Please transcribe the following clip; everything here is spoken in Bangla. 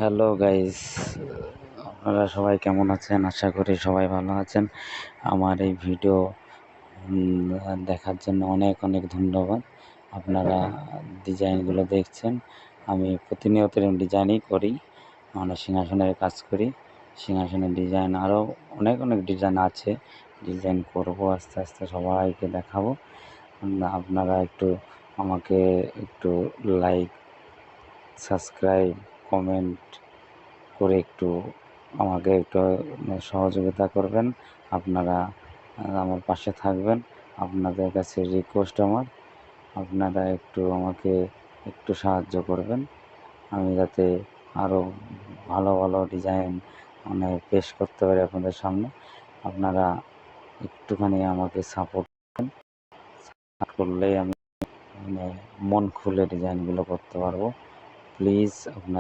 হ্যালো গাইস, আপনারা সবাই কেমন আছেন? আশা করি সবাই ভালো আছেন। আমার এই ভিডিও দেখার জন্য অনেক অনেক ধন্যবাদ। আপনারা ডিজাইনগুলো দেখছেন। আমি প্রতিনিয়ত ডিজাইনই করি, মানে সিংহাসনের কাজ করি। সিংহাসনের ডিজাইন আরও অনেক অনেক ডিজাইন আছে, ডিজাইন করব আস্তে আস্তে সবাইকে দেখাবো। আপনারা একটু আমাকে একটু লাইক, সাবস্ক্রাইব, কমেন্ট করে একটু আমাকে একটু সহযোগিতা করবেন। আপনারা আমার পাশে থাকবেন। আপনাদের কাছে রিকোয়েস্ট আমার, আপনারা একটু আমাকে একটু সাহায্য করবেন, আমি যাতে আরও ভালো ভালো ডিজাইন পেশ করতে পারি আপনাদের সামনে। আপনারা একটুখানি আমাকে সাপোর্ট করলেই আমি মন খুলে ডিজাইনগুলো করতে পারবো। প্লিজ আপনার